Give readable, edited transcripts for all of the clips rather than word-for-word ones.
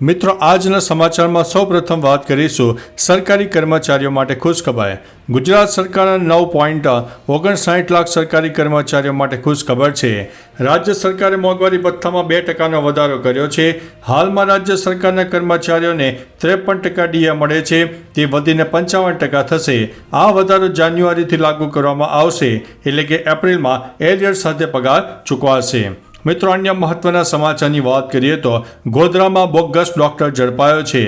મિત્રો આજના સમાચારમાં સૌપ્રથમ વાત કરીશું સરકારી કર્મચારીઓ માટે ખુશખબર। ગુજરાત સરકારના 9.59 લાખ સરકારી કર્મચારીઓ માટે ખુશખબર છે। રાજ્ય સરકારે મોંઘવારી ભથ્થામાં 2% વધારો કર્યો છે। હાલમાં રાજ્ય સરકારના કર્મચારીઓને 53% ડીએ મળે છે, તે વધીને 55% થશે। આ વધારો જાન્યુઆરીથી લાગુ કરવામાં આવશે, એટલે કે એપ્રિલમાં એરિયર સાથે પગાર ચૂકવાશે। મિત્રો અન્ય મહત્વના સમાચારની વાત કરીએ તો ગોધરામાં બોગસ ડોક્ટર ઝડપાયો છે।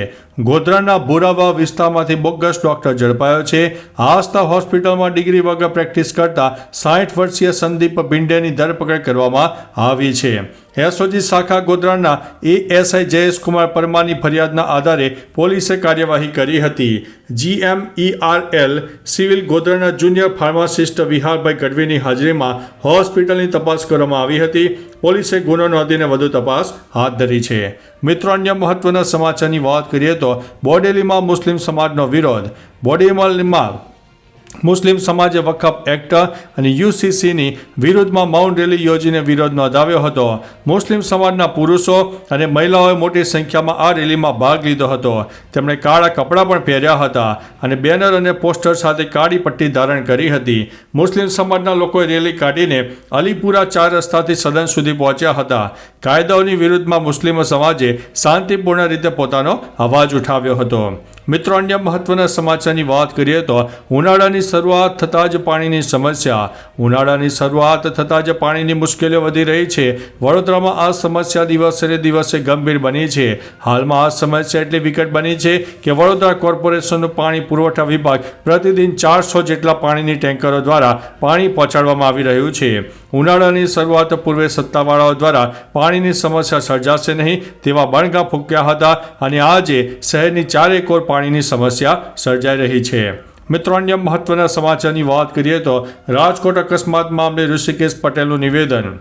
ગોધરાના ભૂરાવા વિસ્તારમાંથી બોગસ ડોક્ટર ઝડપાયો છે। આસ્થા હોસ્પિટલમાં ડિગ્રી વગર પ્રેક્ટિસ કરતા 60 વર્ષીય સંદીપ ભિંડેની ધરપકડ કરવામાં આવી છે। એસઓજી શાખા ગોધરાના એએસઆઈ જયેશકુમાર પરમારની ફરિયાદના આધારે પોલીસે કાર્યવાહી કરી હતી। GMERL સિવિલ ગોધરાના જુનિયર ફાર્માસિસ્ટ વિહારભાઈ ગઢવીની હાજરીમાં હોસ્પિટલની તપાસ કરવામાં આવી હતી। પોલીસે ગુનો નોંધીને વધુ તપાસ હાથ ધરી છે। મિત્રો અન્ય મહત્વના સમાચારની વાત કરીએ તો બોડેલીમાં મુસ્લિમ સમાજનો વિરોધ। બોડેલીમાં મુસ્લિમ સમાજે વકફ એક્ટ અને યુસીસીની વિરુદ્ધમાં મૌન રેલી યોજીને વિરોધ નોંધાવ્યો હતો। મુસ્લિમ સમાજના પુરુષો અને મહિલાઓએ મોટી સંખ્યામાં આ રેલીમાં ભાગ લીધો હતો। તેમણે કાળા કપડાં પણ પહેર્યા હતા અને બેનર અને પોસ્ટર સાથે કાળી પટ્ટી ધારણ કરી હતી। મુસ્લિમ સમાજના લોકોએ રેલી કાઢીને અલીપુરા 4 રસ્તાથી સદન સુધી પહોંચ્યા હતા। કાયદાઓની વિરુદ્ધમાં મુસ્લિમ સમાજે શાંતિપૂર્ણ રીતે પોતાનો અવાજ ઉઠાવ્યો હતો। મિત્રો અન્ય મહત્વના સમાચારની વાત કરીએ તો ઉનાળાની શરૂઆત થતાં જ પાણીની સમસ્યા। ઉનાળાની શરૂઆત થતાં જ પાણીની મુશ્કેલીઓ વધી રહી છે। વડોદરામાં આ સમસ્યા દિવસે ને દિવસે ગંભીર બની છે। હાલમાં આ સમસ્યા એટલી વિકટ બની છે કે વડોદરા કોર્પોરેશનનું પાણી પુરવઠા વિભાગ પ્રતિદિન 400 જેટલા પાણીની ટેન્કરો દ્વારા પાણી પહોંચાડવામાં આવી રહ્યું છે। ઉનાળાની શરૂઆત પૂર્વે સત્તાવાળાઓ દ્વારા પાણીની સમસ્યા સર્જાશે નહીં તેવા બણગા ફૂંક્યા હતા અને આજે શહેરની ચારેકોર પાણીની સમસ્યા સર્જાઈ રહી છે। મિત્રો અન્ય મહત્વના સમાચારની વાત કરીએ તો રાજકોટ અકસ્માત મામલે ઋષિકેશ પટેલનું નિવેદન।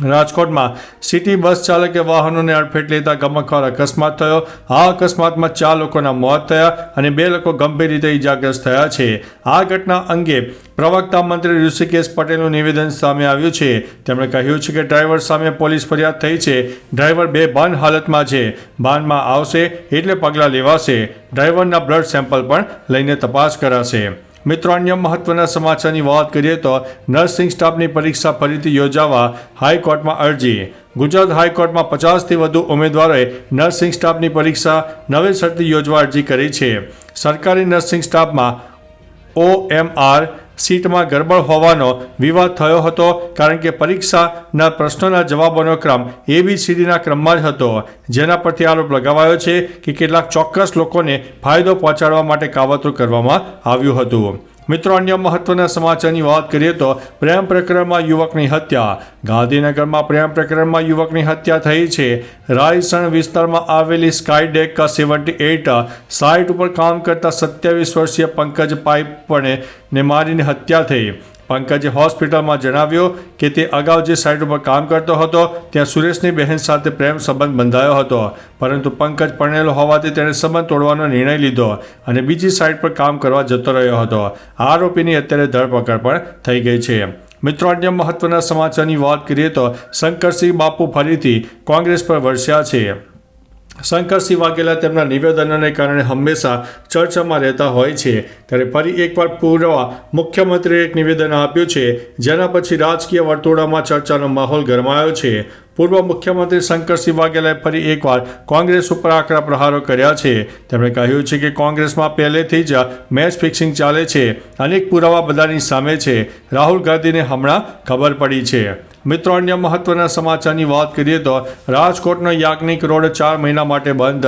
રાજકોટમાં સિટી બસ ચાલકે વાહનોને અડફેટ લેતા ગમખ્વાર અકસ્માત થયો। આ અકસ્માતમાં 4 લોકોના મોત થયા અને 2 લોકો ગંભીર રીતે ઇજાગ્રસ્ત થયા છે। આ ઘટના અંગે પ્રવક્તા મંત્રી ઋષિકેશ પટેલનું નિવેદન સામે આવ્યું છે। તેમણે કહ્યું છે કે ડ્રાઈવર સામે પોલીસ ફરિયાદ થઈ છે। ડ્રાઈવર બેભાન હાલતમાં છે। ભાનમાં આવશે એટલે પગલાં લેવાશે। ડ્રાઈવરના બ્લડ સેમ્પલ પણ લઈને તપાસ કરાશે। મિત્રો અન્ય મહત્વના સમાચારની વાત કરીએ તો નર્સિંગ સ્ટાફની પરીક્ષા ફરીથી યોજાવા હાઈકોર્ટમાં અરજી। ગુજરાત હાઈકોર્ટમાં 50થી વધુ ઉમેદવારોએ નર્સિંગ સ્ટાફની પરીક્ષા નવેસરથી યોજવા અરજી કરી છે। સરકારી નર્સિંગ સ્ટાફમાં OMR સીટમાં ગરબડ હોવાનો વિવાદ થયો હતો, કારણ કે પરીક્ષાના પ્રશ્નોના જવાબોનો ક્રમ ABCDના ક્રમમાં જ હતો, જેના પરથી આરોપ લગાવાયો છે કે કેટલાક ચોક્કસ લોકોને ફાયદો પહોંચાડવા માટે કાવતરું કરવામાં આવ્યું હતું। મિત્રો અન્ય મહત્વના સમાચારની વાત કરીએ તો પ્રેમ પ્રકરણમાં યુવકની હત્યા। ગાંધીનગરમાં પ્રેમ પ્રકરણમાં યુવકની હત્યા થઈ છે। રાયસણ વિસ્તારમાં આવેલી સ્કાયડેક 78 સાઇટ ઉપર કામ કરતા 27 વર્ષીય પંકજ પાઇપને મારીને હત્યા થઈ। પંકજે હોસ્પિટલમાં જણાવ્યું કે તે અગાઉ જે સાઇટ ઉપર કામ કરતો હતો ત્યાં સુરેશની બહેન સાથે પ્રેમ સંબંધ બંધાયો હતો, પરંતુ પંકજ પરણેલો હોવાથી તેણે સંબંધ તોડવાનો નિર્ણય લીધો અને બીજી સાઇટ પર કામ કરવા જતો રહ્યો હતો। આરોપીની અત્યારે ધરપકડ પણ થઈ ગઈ છે। મિત્રો અન્ય મહત્વના સમાચારની વાત કરીએ તો શંકરસિંહ બાપુ ફરીથી કોંગ્રેસ પર વરસ્યા છે। શંકરસિંહ વાઘેલા તેમના નિવેદનોને કારણે હંમેશા ચર્ચામાં રહેતા હોય છે, ત્યારે ફરી એકવાર પૂર્વ મુખ્યમંત્રીએ એક નિવેદન આપ્યું છે, જેના પછી રાજકીય વર્તુળોમાં ચર્ચાનો માહોલ ગરમાયો છે। પૂર્વ મુખ્યમંત્રી શંકરસિંહ વાઘેલાએ ફરી એકવાર કોંગ્રેસ ઉપર આકરા પ્રહારો કર્યા છે। તેમણે કહ્યું છે કે કોંગ્રેસમાં પહેલેથી જ મેચ ફિક્સિંગ ચાલે છે। અનેક પુરાવા બધાની સામે છે। રાહુલ ગાંધીને હમણાં ખબર પડી છે। મિત્રો અન્ય મહત્વના સમાચારની વાત કરીએ તો રાજકોટનો યાજ્ઞિક રોડ 4 મહિના માટે બંધ।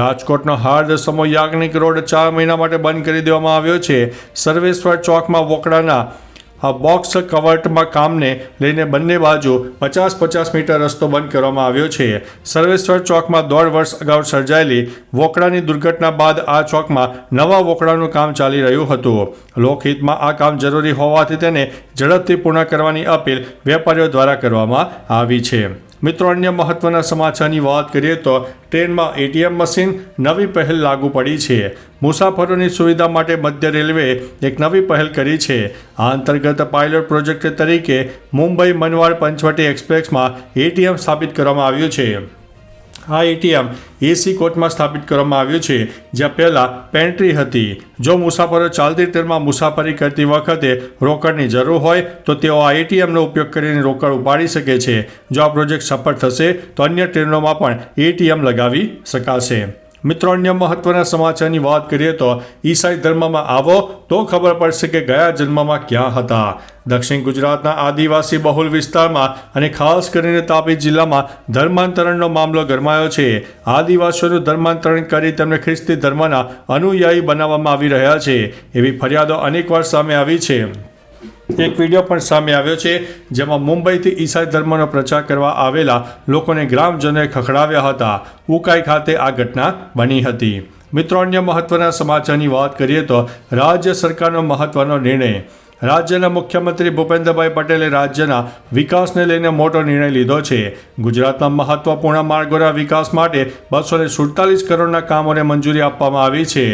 રાજકોટનો હાર્દસમો યાજ્ઞિક રોડ 4 મહિના માટે બંધ કરી દેવામાં આવ્યો છે। સર્વેશ્વર ચોકમાં વોકડાના બોક્સ કવર્ટમાં કામને લઈને બંને બાજુ 50-50 મીટર રસ્તો બંધ કરવામાં આવ્યો છે। સર્વેશ્વર ચોકમાં 1.5 વર્ષ અગાઉ સર્જાયેલી વોકડાની દુર્ઘટના બાદ આ ચોકમાં નવા વોકડાનું કામ ચાલી રહ્યું હતું। લોકહિતમાં આ કામ જરૂરી હોવાથી તેને ઝડપથી પૂર્ણ કરવાની અપીલ વેપારીઓ દ્વારા કરવામાં આવી છે। મિત્રો અન્ય મહત્વના સમાચારની વાત કરીએ તો ટ્રેનમાં ATM મશીન, નવી પહેલ લાગુ પડી છે। મુસાફરોની સુવિધા માટે મધ્ય રેલવેએ એક નવી પહેલ કરી છે। આ અંતર્ગત પાયલોટ પ્રોજેક્ટ તરીકે મુંબઈ મનવાડ પંચવટી એક્સપ્રેસમાં ATM સ્થાપિત કરવામાં આવ્યું છે। આ એટીએમ એસી કોચમાં સ્થાપિત કરવામાં આવ્યું છે, જ્યાં પહેલાં પેન્ટ્રી હતી. જો મુસાફરો ચાલતી ટ્રેનમાં મુસાફરી કરતી વખતે રોકડની જરૂર હોય તો તેઓ આ એટીએમનો ઉપયોગ કરીને રોકડ ઉપાડી શકે છે. જો આ પ્રોજેક્ટ સફળ થશે તો અન્ય ટ્રેનોમાં પણ એટીએમ લગાવી શકાશે. મિત્રો, અન્ય મહત્વના સમાચારની વાત કરીએ તો ઈસાઈ ધર્મમાં આવો તો ખબર પડશે કે ગયા જન્મમાં ક્યાં હતા. દક્ષિણ ગુજરાતના આદિવાસી બહુલ વિસ્તારમાં અને ખાસ કરીને તાપી જિલ્લામાં ધર્માંતરણનો મામલો ગરમાયો છે. આદિવાસીઓનું ધર્માંતરણ કરી તેમને ખ્રિસ્તી ધર્મના અનુયાયી બનાવવામાં આવી રહ્યા છે, એવી ફરિયાદો અનેકવાર સામે આવી છે. એક વિડીયો પણ સામે આવ્યો છે, જેમાં મુંબઈથી ઈસાઈ ધર્મનો પ્રચાર કરવા આવેલા લોકોને ગ્રામજનોએ ખખડાવ્યા હતા. ઉકાઈ ખાતે આ ઘટના બની હતી. મિત્રો, અન્ય મહત્વના સમાચારની વાત કરીએ તો રાજ્ય સરકારનો મહત્વનો નિર્ણય. રાજ્યના મુખ્યમંત્રી ભૂપેન્દ્રભાઈ પટેલે રાજ્યના વિકાસને લઈને મોટો નિર્ણય લીધો છે. ગુજરાતના મહત્વપૂર્ણ માર્ગોના વિકાસ માટે 247 કરોડના કામોને મંજૂરી આપવામાં આવી છે.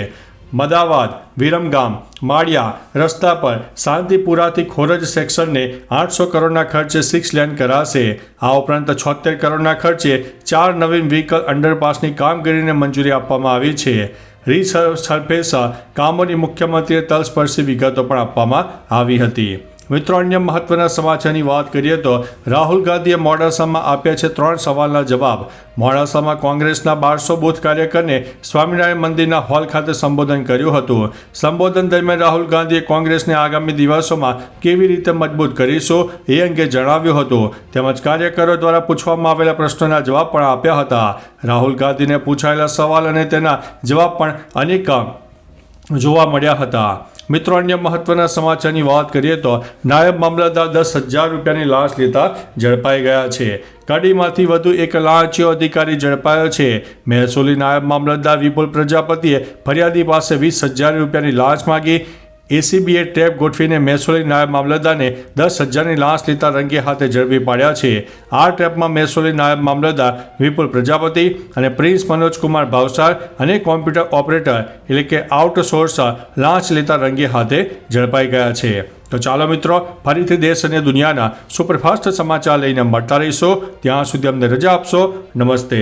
મદાવાદ, વિરમગામ, માળિયા રસ્તા પર શાંતિપુરાથી ખોરજ સેક્શનને 800 કરોડના ખર્ચે 6 લેન કરાશે. આ ઉપરાંત 76 કરોડના ખર્ચે 4 નવીન વ્હીકલ અંડરપાસની કામગીરીને મંજૂરી આપવામાં આવી છે. રીસર્ફેસ કામોની મુખ્યમંત્રીએ તલસ્પર્શી વિગતો પણ આપવામાં આવી હતી. મિત્રો, અન્ય મહત્વના સમાચારની વાત કરીએ તો રાહુલ ગાંધીએ મોડાસામાં આપ્યા છે 3 સવાલના જવાબ. મોડાસામાં કોંગ્રેસના 1200 બૂથ કાર્યકરને સ્વામિનારાયણ મંદિરના હોલ ખાતે સંબોધન કર્યું હતું. સંબોધન દરમિયાન રાહુલ ગાંધીએ કોંગ્રેસને આગામી દિવસોમાં કેવી રીતે મજબૂત કરીશું એ અંગે જણાવ્યું હતું. તેમજ કાર્યકરો દ્વારા પૂછવામાં આવેલા પ્રશ્નોના જવાબ પણ આપ્યા હતા. રાહુલ ગાંધીને પૂછાયેલા સવાલ અને તેના જવાબ પણ અનેક જોવા મળ્યા હતા. મિત્રો, અન્ય મહત્વના સમાચારની વાત કરીએ તો નાયબ મામલતદાર 10,000 રૂપિયાની લાંચ લેતા ઝડપાઈ ગયા છે. કડીમાંથી વધુ એક લાંચિયો અધિકારી ઝડપાયો છે. મહેસૂલી નાયબ મામલતદાર વિપુલ પ્રજાપતિએ ફરિયાદી પાસે 20,000 રૂપિયાની લાંચ માંગી. એસીબીએ ટ્રેપ ગોઠવીને મહેસૂલી નાયબ મામલતદારને 10,000ની લાંચ લેતા રંગે હાથે ઝડપી પાડ્યા છે. આ ટ્રેપમાં મહેસૂલી નાયબ મામલતદાર વિપુલ પ્રજાપતિ અને પ્રિન્સ મનોજકુમાર ભાવસાર અને કોમ્પ્યુટર ઓપરેટર એટલે કે આઉટસોર્સ લાંચ લેતા રંગે હાથે ઝડપાઈ ગયા છે. તો ચાલો મિત્રો, ફરીથી દેશ અને દુનિયાના સુપરફાસ્ટ સમાચાર લઈને મળતા રહીશો. ત્યાં સુધી અમને રજા આપશો. નમસ્તે.